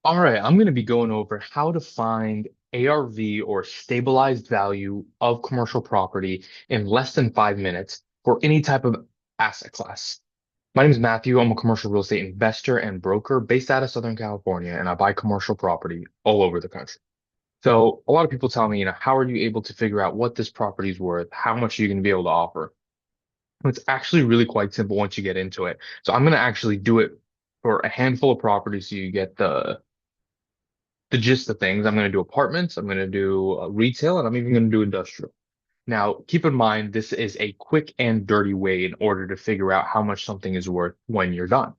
All right, I'm going to be going over how to find ARV or stabilized value of commercial property in less than 5 minutes for any type of asset class. My name is Matthew. I'm a commercial real estate investor and broker based out of Southern California, and I buy commercial property all over the country. So a lot of people tell me, how are you able to figure out what this property is worth? How much are you going to be able to offer? It's actually really quite simple once you get into it. So I'm going to actually do it for a handful of properties so you get the gist of things. I'm going to do apartments, I'm going to do retail, and I'm even going to do industrial. Now, keep in mind, this is a quick and dirty way in order to figure out how much something is worth when you're done.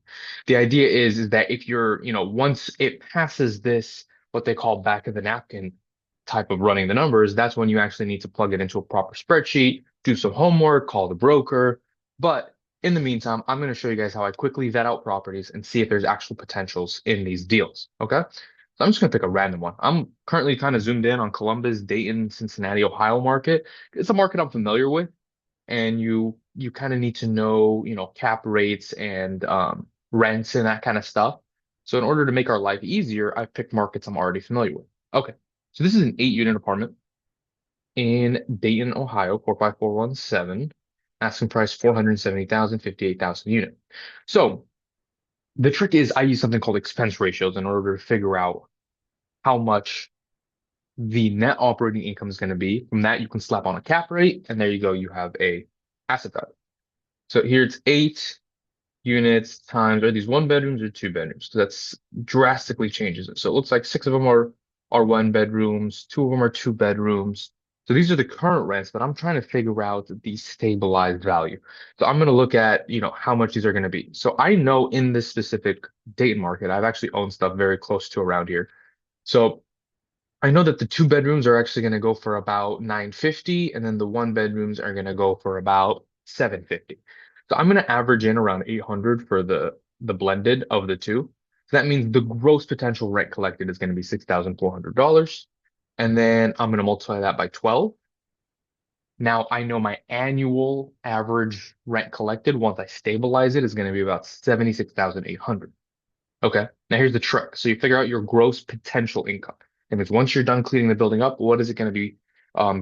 The idea is that if you're, once it passes this, what they call back of the napkin type of running the numbers, that's when you actually need to plug it into a proper spreadsheet, do some homework, call the broker. But in the meantime, I'm going to show you guys how I quickly vet out properties and see if there's actual potentials in these deals. Okay. So I'm just going to pick a random one. I'm currently kind of zoomed in on Columbus, Dayton, Cincinnati, Ohio market. It's a market I'm familiar with, and you kind of need to know, cap rates and rents and that kind of stuff. So in order to make our life easier, I've picked markets I'm already familiar with. Okay. So this is an 8 unit apartment in Dayton, Ohio, 45417. Asking price 470,000, 58,000 unit. So the trick is I use something called expense ratios in order to figure out how much the net operating income is going to be. From that, you can slap on a cap rate, and there you go. You have a asset value. So here it's 8 units times, are these one bedrooms or two bedrooms? So that's drastically changes it. So it looks like six of them are one bedrooms, two of them are two bedrooms. So these are the current rents, but I'm trying to figure out the stabilized value. So I'm going to look at, how much these are going to be. So I know in this specific Dayton market, I've actually owned stuff very close to around here. So I know that the two bedrooms are actually going to go for about 950, and then the one bedrooms are going to go for about 750. So I'm going to average in around 800 for the blended of the two. So that means the gross potential rent collected is going to be $6,400. And then I'm going to multiply that by 12. Now I know my annual average rent collected once I stabilize it is going to be about 76,800. Okay. Now here's the trick. So you figure out your gross potential income. And it's once you're done cleaning the building up, what is it going to be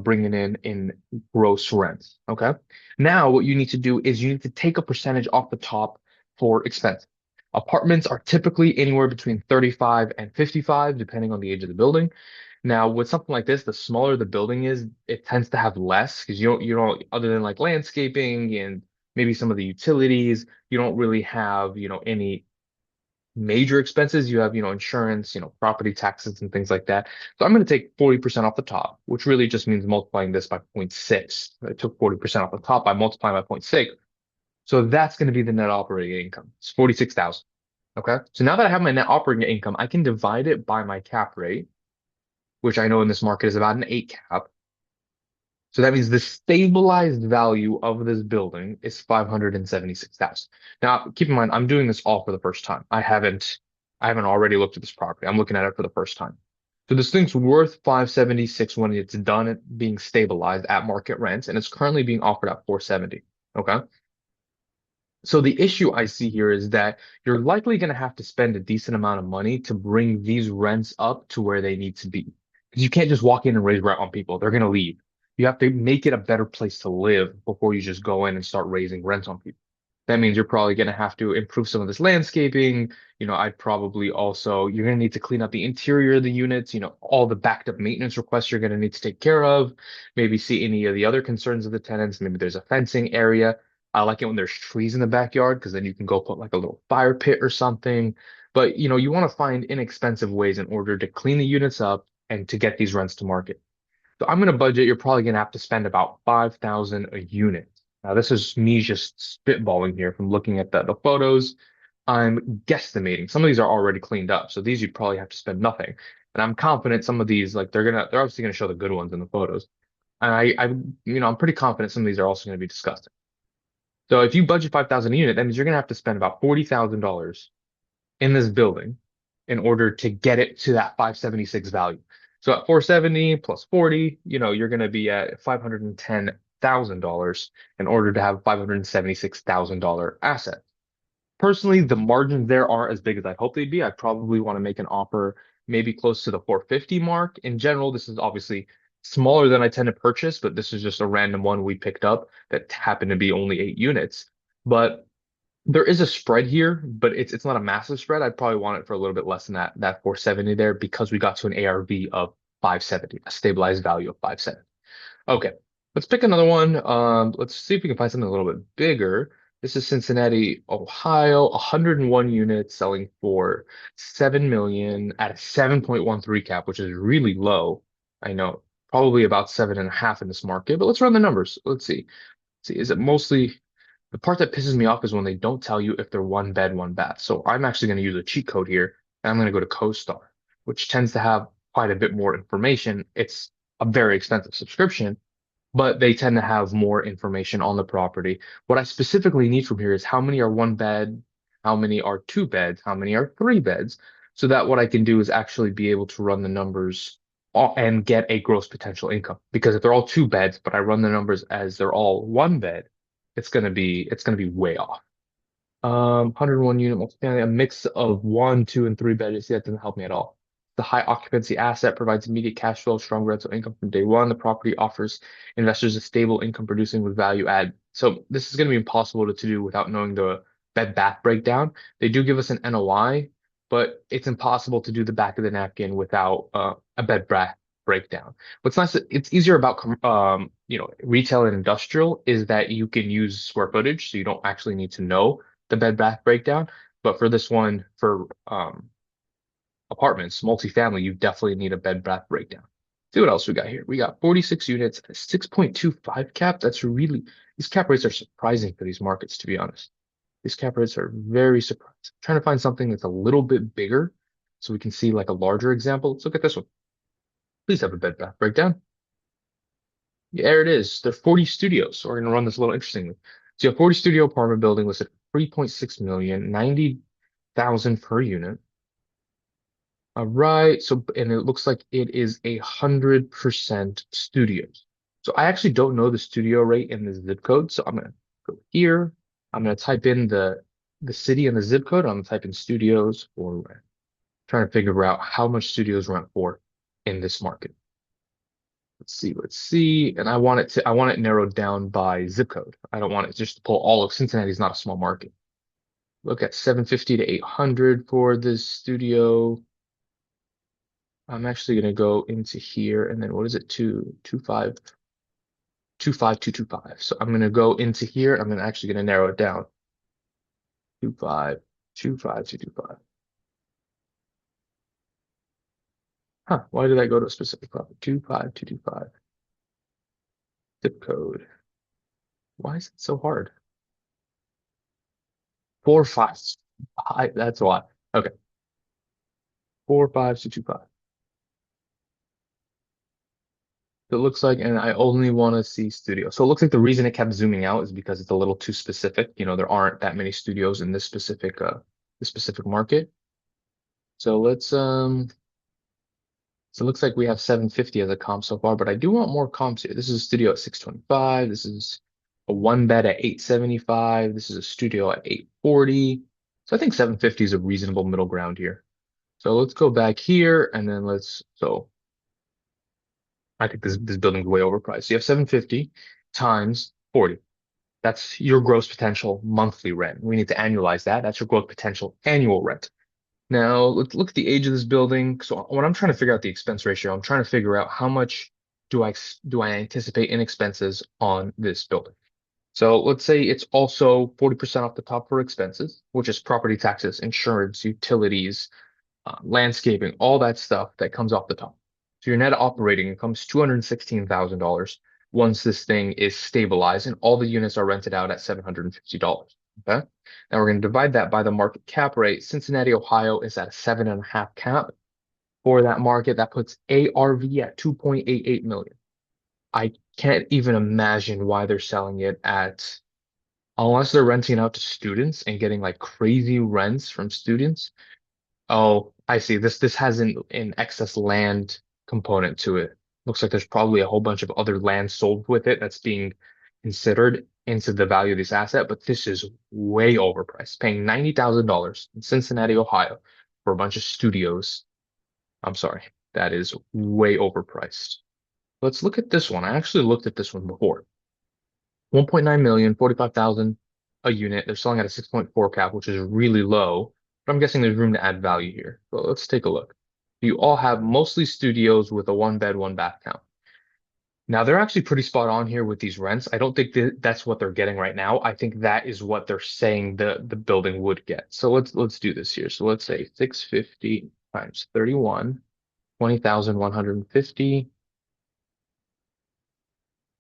bringing in gross rents? Okay. Now what you need to do is you need to take a percentage off the top for expense. Apartments are typically anywhere between 35 and 55, depending on the age of the building. Now, with something like this, the smaller the building is, it tends to have less because you don't, other than like landscaping and maybe some of the utilities, you don't really have, any major expenses. You have, insurance, property taxes and things like that. So I'm going to take 40% off the top, which really just means multiplying this by zero point 0.6. I took 40% off the top by multiplying by zero point 0.6. So that's going to be the net operating income. It's 46,000. Okay. So now that I have my net operating income, I can divide it by my cap rate, which I know in this market is about an 8 cap. So that means the stabilized value of this building is 576,000. Now, keep in mind, I'm doing this all for the first time. I haven't already looked at this property. I'm looking at it for the first time. So this thing's worth 576 when it's done at being stabilized at market rents, and it's currently being offered at 470. Okay. So the issue I see here is that you're likely going to have to spend a decent amount of money to bring these rents up to where they need to be. Because you can't just walk in and raise rent on people. They're going to leave. You have to make it a better place to live before you just go in and start raising rents on people. That means you're probably going to have to improve some of this landscaping. I'd probably also, you're going to need to clean up the interior of the units, all the backed up maintenance requests you're going to need to take care of. Maybe see any of the other concerns of the tenants. Maybe there's a fencing area. I like it when there's trees in the backyard because then you can go put like a little fire pit or something. But you want to find inexpensive ways in order to clean the units up and to get these rents to market. So I'm going to budget, you're probably going to have to spend about 5,000 a unit. Now, this is me just spitballing here from looking at the photos. I'm guesstimating. Some of these are already cleaned up, so these you probably have to spend nothing. And I'm confident some of these, like they're obviously going to show the good ones in the photos. And I'm pretty confident some of these are also going to be disgusting. So if you budget 5,000 a unit, that means you're going to have to spend about $40,000 in this building in order to get it to that 576 value. So at 470 plus 40, you're going to be at $510,000 in order to have $576,000 asset. Personally, the margins there aren't as big as I'd hope they'd be. I probably want to make an offer maybe close to the 450 mark. In general, this is obviously smaller than I tend to purchase, but this is just a random one we picked up that happened to be only 8 units. But there is a spread here, but it's not a massive spread. I'd probably want it for a little bit less than that 470 there because we got to an ARV of 570, a stabilized value of 570. Okay, let's pick another one. Let's see if we can find something a little bit bigger. This is Cincinnati, Ohio, 101 units selling for 7 million at a 7.13 cap, which is really low. I know, probably about 7.5 in this market, but let's run the numbers. Let's see. See, is it mostly the part that pisses me off is when they don't tell you if they're one bed, one bath. So I'm actually going to use a cheat code here, and I'm going to go to CoStar, which tends to have quite a bit more information. It's a very expensive subscription, but they tend to have more information on the property. What I specifically need from here is how many are one bed, how many are two beds, how many are three beds, so that what I can do is actually be able to run the numbers and get a gross potential income. Because if they're all two beds, but I run the numbers as they're all one bed, it's gonna be way off. 101 unit multifamily, a mix of one, two, and three bedrooms. Yeah, that doesn't help me at all. The high occupancy asset provides immediate cash flow, strong rental income from day one. The property offers investors a stable income producing with value add. So this is going to be impossible to do without knowing the bed bath breakdown. They do give us an NOI, but it's impossible to do the back of the napkin without a bed bath breakdown. What's nice, it's easier about retail and industrial is that you can use square footage, so you don't actually need to know the bed bath breakdown. But for this one, for apartments, multifamily, you definitely need a bed bath breakdown. See what else we got here. We got 46 units, a 6.25 cap. These cap rates are surprising for these markets, to be honest. These cap rates are very surprising. I'm trying to find something that's a little bit bigger so we can see like a larger example. Let's look at this one. Please have a bed bath breakdown. Yeah, there it is. There are 40 studios. So we're going to run this a little interestingly. So you have 40 studio apartment building listed at 3.6 million, 90,000 per unit. All right. So, and it looks like it is 100% studios. So I actually don't know the studio rate in the zip code. So I'm going to go here. I'm going to type in the city and the zip code. I'm going to type in studios for rent. Trying to figure out how much studios rent for in this market. Let's see. And I want it narrowed down by zip code. I don't want it just to pull all of Cincinnati is not a small market. Look at 750 to 800 for this studio. I'm actually going to go into here and then what is it? 225, 25225. So I'm going to go into here. I'm actually going to narrow it down. 25, 25225. Huh. Why did I go to a specific property? 25225. Zip code. Why is it so hard? 45. That's a lot. Okay. 45225. It looks like, and I only want to see studio. So it looks like the reason it kept zooming out is because it's a little too specific. You know, there aren't that many studios in this specific market. So so it looks like we have 750 as a comp so far, but I do want more comps here. This is a studio at 625. This is a one bed at 875. This is a studio at 840. So I think 750 is a reasonable middle ground here. So let's go back here and then so I think this building's way overpriced. So you have 750 times 40. That's your gross potential monthly rent. We need to annualize that. That's your gross potential annual rent. Now, let's look at the age of this building. So when I'm trying to figure out the expense ratio, I'm trying to figure out how much do I anticipate in expenses on this building. So let's say it's also 40% off the top for expenses, which is property taxes, insurance, utilities, landscaping, all that stuff that comes off the top. So your net operating income is $216,000 once this thing is stabilized and all the units are rented out at $750. Okay. Now we're going to divide that by the market cap rate. Cincinnati, Ohio is at a 7.5 cap. For that market, that puts ARV at 2.88 million. I can't even imagine why they're selling it unless they're renting it out to students and getting like crazy rents from students. Oh, I see. This has an excess land component to it. Looks like there's probably a whole bunch of other land sold with it that's being considered into the value of this asset, but this is way overpriced. Paying $90,000 in Cincinnati, Ohio for a bunch of studios. I'm sorry, that is way overpriced. Let's look at this one. I actually looked at this one before. 1.9 million, 45,000 a unit. They're selling at a 6.4 cap, which is really low, but I'm guessing there's room to add value here. So let's take a look. You all have mostly studios with a one bed, one bath count. Now they're actually pretty spot on here with these rents. I don't think that's what they're getting right now. I think that is what they're saying the building would get. So let's do this here. So let's say 650 times 31, 20,150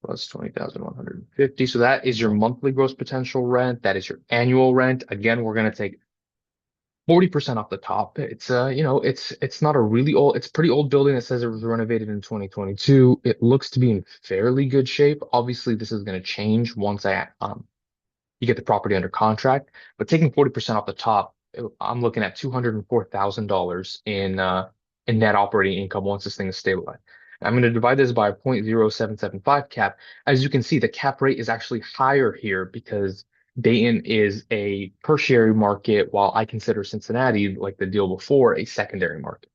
plus 20,150. So that is your monthly gross potential rent. That is your annual rent. Again, we're going to take 40% off the top. It's it's not a really old, it's a pretty old building that says it was renovated in 2022. It looks to be in fairly good shape. Obviously, this is going to change once I you get the property under contract. But taking 40% off the top, I'm looking at $204,000 in net operating income once this thing is stabilized. I'm going to divide this by 0.0775 cap. As you can see, the cap rate is actually higher here because Dayton is a tertiary market, while I consider Cincinnati, like the deal before, a secondary market.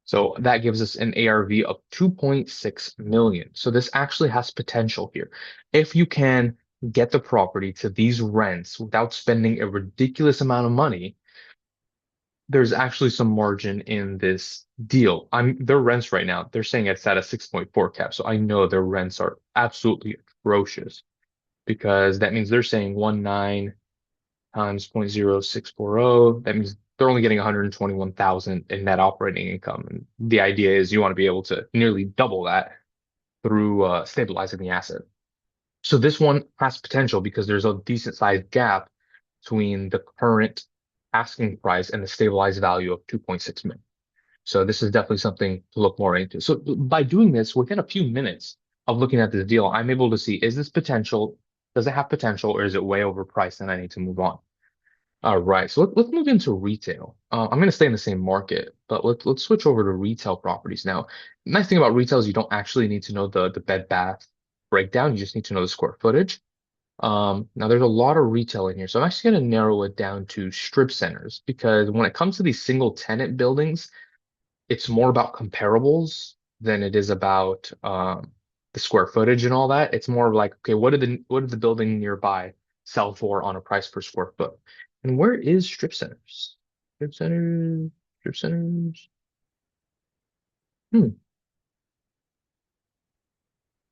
So that gives us an ARV of 2.6 million. So this actually has potential here. If you can get the property to these rents without spending a ridiculous amount of money, there's actually some margin in this deal. Their rents right now, they're saying it's at a 6.4 cap. So I know their rents are absolutely atrocious because that means they're saying 1.9 times 0.0640. That means they're only getting 121,000 in net operating income. And the idea is you want to be able to nearly double that through stabilizing the asset. So this one has potential because there's a decent sized gap between the current asking price and the stabilized value of 2.6 million. So this is definitely something to look more into. So by doing this, within a few minutes of looking at this deal, I'm able to see, is this potential? Does it have potential, or is it way overpriced and I need to move on? All right, so let's move into retail. I'm going to stay in the same market, but let's switch over to retail properties now. Nice thing about retail is you don't actually need to know the bed bath breakdown. You just need to know the square footage. Now there's a lot of retail in here, so I'm actually going to narrow it down to strip centers because when it comes to these single tenant buildings, it's more about comparables than it is about the square footage and all that. It's more like, okay, what did the building nearby sell for on a price per square foot? And where is strip centers? Strip centers, strip centers. Hmm,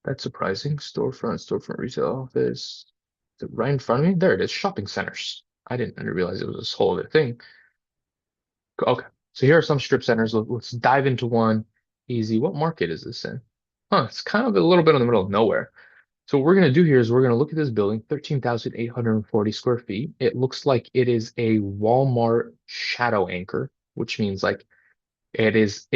that's surprising. Storefront retail office. Is it right in front of me? There it is. Shopping centers. I didn't realize it was this whole other thing. Okay, so here are some strip centers. Let's dive into one. Easy. What market is this in? Huh, it's kind of a little bit in the middle of nowhere. So what we're going to do here is we're going to look at this building, 13,840 square feet. It looks like it is a Walmart shadow anchor, which means like it is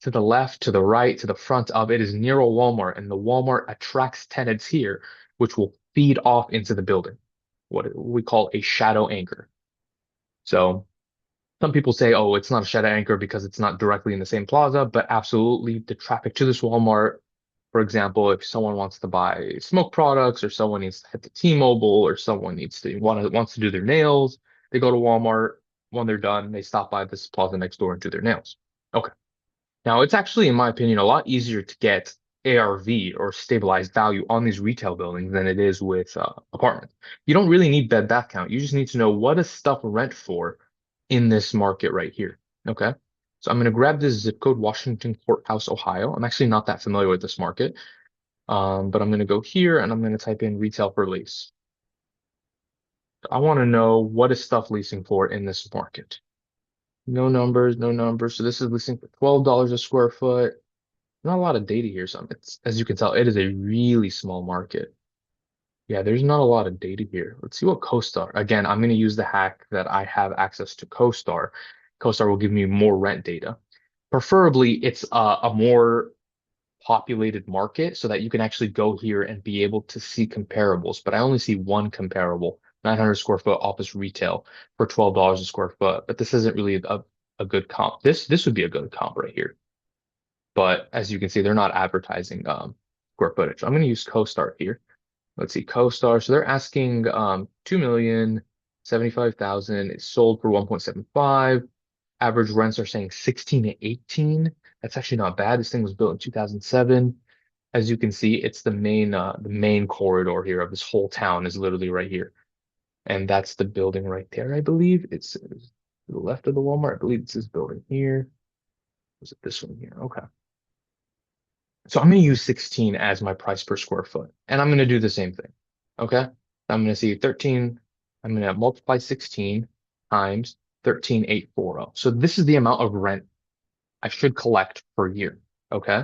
to the left, to the right, to the front of it is near a Walmart, and the Walmart attracts tenants here, which will feed off into the building, what we call a shadow anchor. So some people say, oh, it's not a shadow anchor because it's not directly in the same plaza, but absolutely the traffic to this Walmart, for example, if someone wants to buy smoke products or someone needs to head to T-Mobile or someone wants to do their nails, they go to Walmart. When they're done, they stop by this plaza next door and do their nails. Okay. Now, it's actually, in my opinion, a lot easier to get ARV or stabilized value on these retail buildings than it is with apartments. You don't really need bed bath count. You just need to know what does stuff rent for in this market right here. Okay. So I'm going to grab this zip code, Washington Courthouse, Ohio. I'm actually not that familiar with this market, but I'm going to go here and I'm going to type in retail for lease. I want to know what is stuff leasing for in this market. No numbers, no numbers. So this is leasing for $12 a square foot. Not a lot of data here. So it's, as you can tell, it is a really small market. Yeah, there's not a lot of data here. Let's see what CoStar. Again, I'm going to use the hack that I have access to CoStar. CoStar will give me more rent data. Preferably, it's a more populated market so that you can actually go here and be able to see comparables. But I only see one comparable, 900 square foot office retail for $12 a square foot. But this isn't really a good comp. This would be a good comp right here. But as you can see, they're not advertising square footage. I'm going to use CoStar here. Let's see, CoStar. So they're asking 2,075,000. It's sold for 1.75. Average rents are saying 16 to 18. That's actually not bad. This thing was built in 2007. As you can see, it's the main corridor here of this whole town is literally right here. And that's the building right there, I believe. It's to the left of the Walmart. I believe it's this building here. Was it this one here? Okay. So I'm going to use 16 as my price per square foot. And I'm going to do the same thing. Okay. I'm going to see 13. I'm going to multiply 16 times 13,840. So this is the amount of rent I should collect per year. Okay.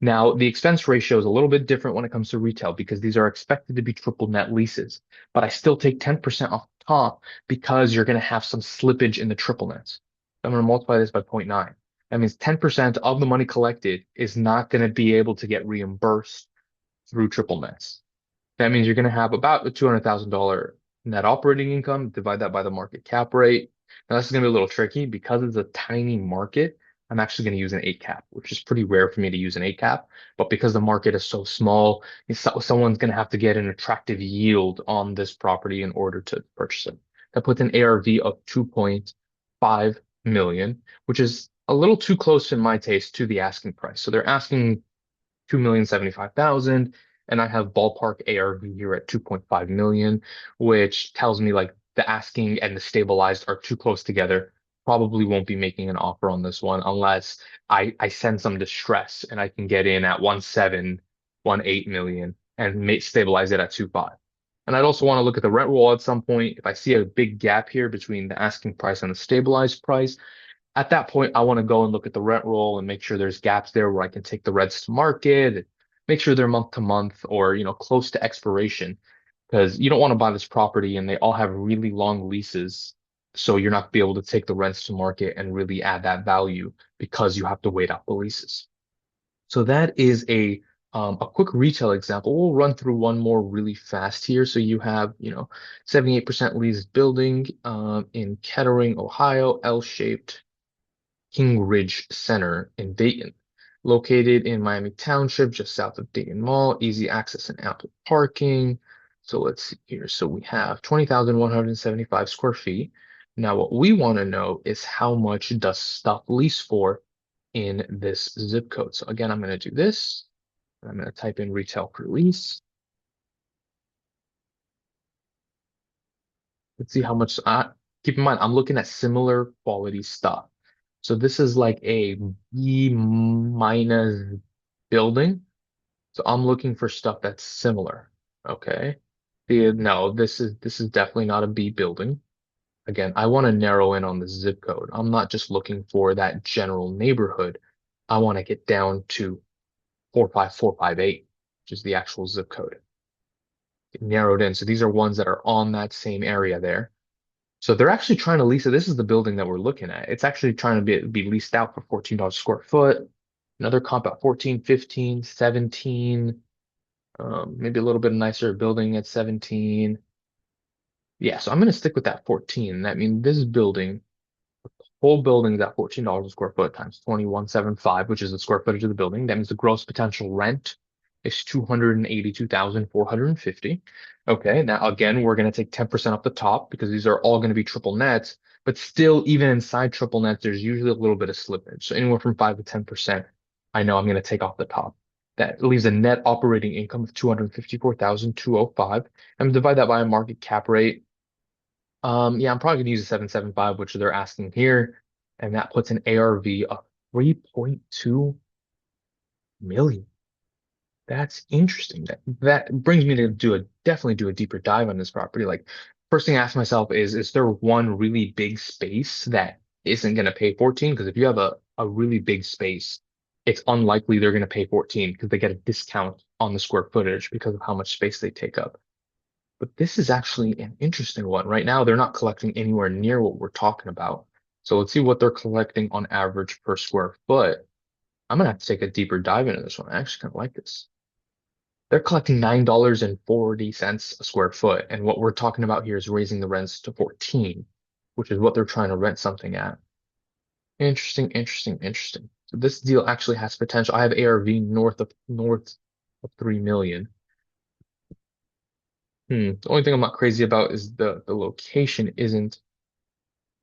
Now, the expense ratio is a little bit different when it comes to retail because these are expected to be triple net leases, but I still take 10% off the top because you're going to have some slippage in the triple nets. I'm going to multiply this by zero point 0.9. That means 10% of the money collected is not going to be able to get reimbursed through triple nets. That means you're going to have about a $200,000 net operating income. Divide that by the market cap rate. Now, this is going to be a little tricky because it's a tiny market. I'm actually going to use an 8 cap, which is pretty rare for me to use an 8 cap. But because the market is so small, someone's going to have to get an attractive yield on this property in order to purchase it. That puts an ARV of 2.5 million, which is a little too close in my taste to the asking price. So they're asking 2,075,000, and I have ballpark ARV here at 2.5 million, which tells me like the asking and the stabilized are too close together. Probably won't be making an offer on this one unless I send some distress and I can get in at 1.7, 1.8 million and stabilize it at 2.5. And I'd also want to look at the rent roll at some point. If I see a big gap here between the asking price and the stabilized price, at that point, I want to go and look at the rent roll and make sure there's gaps there where I can take the rents to market, make sure they're month to month or, close to expiration. Because you don't want to buy this property and they all have really long leases. So you're not gonna be able to take the rents to market and really add that value because you have to wait out the leases. So that is a quick retail example. We'll run through one more really fast here. So you have, 78% leased building in Kettering, Ohio, L-shaped. King Ridge Center in Dayton, located in Miami Township, just south of Dayton Mall, easy access and ample parking. So let's see here. So we have 20,175 square feet. Now, what we want to know is how much does stuff lease for in this zip code. So again, I'm going to do this. I'm going to type in retail per lease. Let's see how much. Keep in mind, I'm looking at similar quality stuff. So this is like a B minus building. So I'm looking for stuff that's similar. Okay. No, this is definitely not a B building. Again, I want to narrow in on the zip code. I'm not just looking for that general neighborhood. I want to get down to 45458, which is the actual zip code. Narrowed in. So these are ones that are on that same area there. So they're actually trying to lease it. This is the building that we're looking at. It's actually trying to be leased out for $14 a square foot. Another comp at 14, 15, 17. Maybe a little bit nicer building at 17. Yeah, so I'm going to stick with that 14. That means this building, whole building is at $14 a square foot times 2175, which is the square footage of the building. That means the gross potential rent is 282,450. Okay, now again, we're going to take 10% off the top because these are all going to be triple nets, but still, even inside triple nets, there's usually a little bit of slippage. So anywhere from 5 to 10%, I know I'm going to take off the top. That leaves a net operating income of 254,205. I'm divide that by a market cap rate. Yeah, I'm probably gonna use a 775, which they're asking here, and that puts an ARV of 3.2 million. That's interesting. That brings me to definitely do a deeper dive on this property. Like, first thing I ask myself is there one really big space that isn't gonna pay 14? Because if you have a really big space, it's unlikely they're gonna pay 14 because they get a discount on the square footage because of how much space they take up. But this is actually an interesting one. Right now, they're not collecting anywhere near what we're talking about. So let's see what they're collecting on average per square foot. I'm gonna have to take a deeper dive into this one. I actually kind of like this. They're collecting $9.40 a square foot, and what we're talking about here is raising the rents to 14, which is what they're trying to rent something at. Interesting, interesting, interesting. So this deal actually has potential. I have ARV north of 3 million. The only thing I'm not crazy about is the location isn't,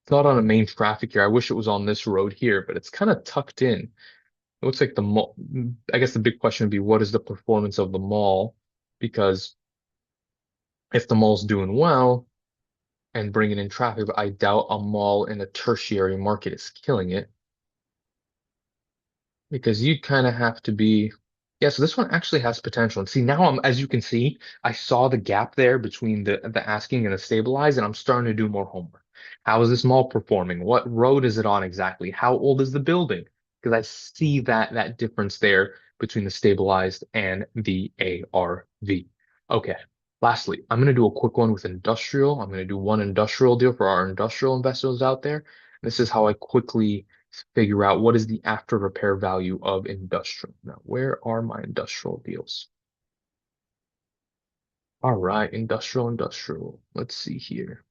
it's not on a main traffic here. I wish it was on this road here, but it's kind of tucked in. It looks like the mall. I guess the big question would be, what is the performance of the mall? Because if the mall's doing well and bringing in traffic, but I doubt a mall in a tertiary market is killing it. Because you kind of have to be, yeah, so this one actually has potential. And see, now as you can see, I saw the gap there between the asking and the stabilize, and I'm starting to do more homework. How is this mall performing? What road is it on exactly? How old is the building? Because I see that difference there between the stabilized and the ARV. Okay. Lastly, I'm going to do a quick one with industrial. I'm going to do one industrial deal for our industrial investors out there. This is how I quickly figure out what is the after repair value of industrial. Now, where are my industrial deals? All right, industrial. Let's see here.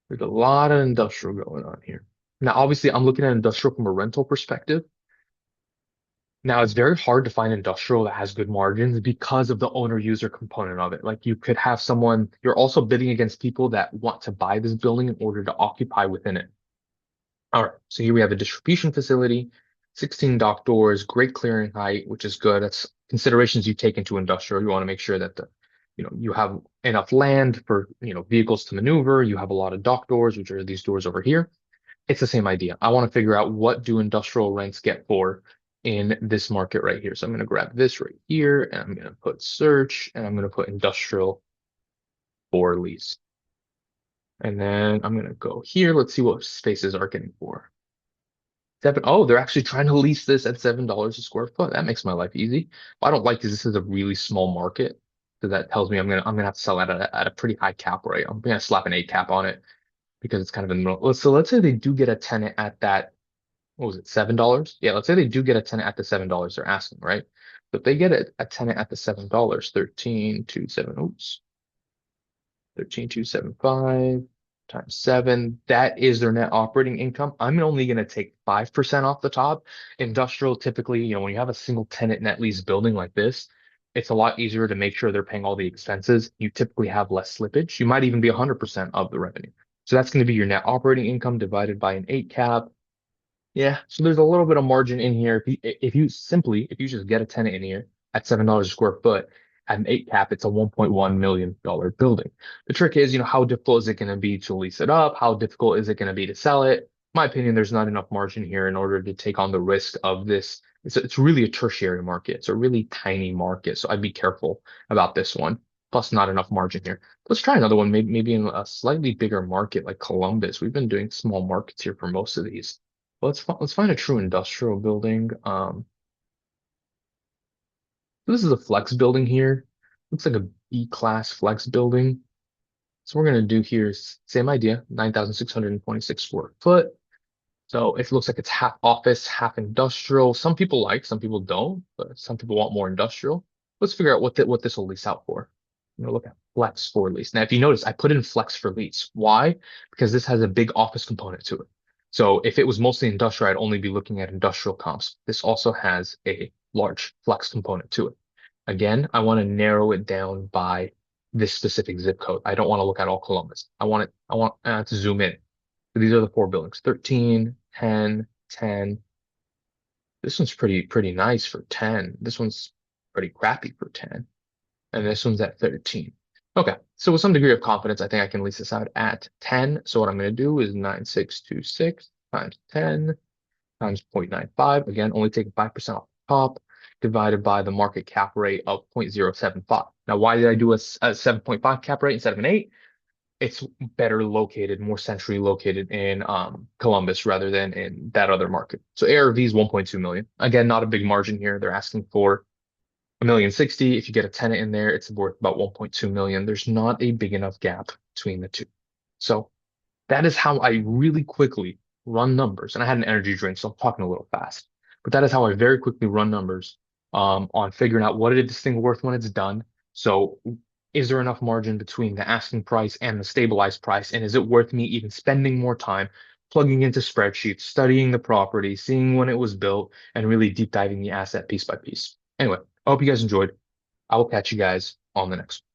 There's a lot of industrial going on here. Now, obviously, I'm looking at industrial from a rental perspective. Now, it's very hard to find industrial that has good margins because of the owner user component of it. Like you could have someone, you're also bidding against people that want to buy this building in order to occupy within it. All right, so here we have a distribution facility, 16 dock doors, great clearing height, which is good. That's considerations you take into industrial. You want to make sure that you have enough land for, vehicles to maneuver. You have a lot of dock doors, which are these doors over here. It's the same idea. I want to figure out what do industrial rents get for in this market right here. So I'm going to grab this right here and I'm going to put search and I'm going to put industrial for lease. And then I'm going to go here. Let's see what spaces are getting for. Oh, they're actually trying to lease this at $7 a square foot. That makes my life easy. What I don't like is this is a really small market. So that tells me I'm gonna have to sell at a pretty high cap rate. I'm gonna slap an 8 cap on it because it's kind of in the middle. So let's say they do get a tenant at that, what was it, $7? Yeah, let's say they do get a tenant at the $7 they're asking, right? So if they get a tenant at the $7, 13,270, oops, 13,275 times seven. That is their net operating income. I'm only going to take 5% off the top. Industrial, typically, when you have a single tenant net lease building like this, it's a lot easier to make sure they're paying all the expenses. You typically have less slippage. You might even be 100% of the revenue. So that's going to be your net operating income divided by an 8 cap. Yeah, so there's a little bit of margin in here. If you just get a tenant in here at $7 a square foot at an 8 cap, it's a $1.1 million building. The trick is, how difficult is it going to be to lease it up? How difficult is it going to be to sell it? In my opinion, there's not enough margin here in order to take on the risk of this. It's really a tertiary market. It's a really tiny market. So I'd be careful about this one. Plus, not enough margin here. Let's try another one, maybe in a slightly bigger market like Columbus. We've been doing small markets here for most of these. Let's find a true industrial building. This is a flex building here. Looks like a B class flex building. So we're gonna do here is same idea, 9,626 square foot. So it looks like it's half office, half industrial. Some people like, some people don't, but some people want more industrial. Let's figure out what this will lease out for. Look at flex for lease. Now, if you notice, I put in flex for lease. Why? Because this has a big office component to it. So if it was mostly industrial, I'd only be looking at industrial comps. This also has a large flex component to it. Again, I want to narrow it down by this specific zip code. I don't want to look at all Columbus. I want to zoom in. So these are the four buildings, 13, 10, 10. This one's pretty nice for 10. This one's pretty crappy for 10. And this one's at 13. Okay, so with some degree of confidence, I think I can lease this out at 10. So what I'm going to do is 9626 times 10 times 0.95. Again, only taking 5% off the top, divided by the market cap rate of 0.075. Now, why did I do a 7.5 cap rate instead of an 8? It's better located, more centrally located in Columbus rather than in that other market. So ARV is 1.2 million. Again, not a big margin here. They're asking for 1,060,000. If you get a tenant in there, it's worth about 1.2 million. There's not a big enough gap between the two. So that is how I really quickly run numbers. And I had an energy drink, so I'm talking a little fast. But that is how I very quickly run numbers on figuring out what is this thing worth when it's done. So is there enough margin between the asking price and the stabilized price? And is it worth me even spending more time plugging into spreadsheets, studying the property, seeing when it was built, and really deep diving the asset piece by piece? Anyway, I hope you guys enjoyed. I will catch you guys on the next one.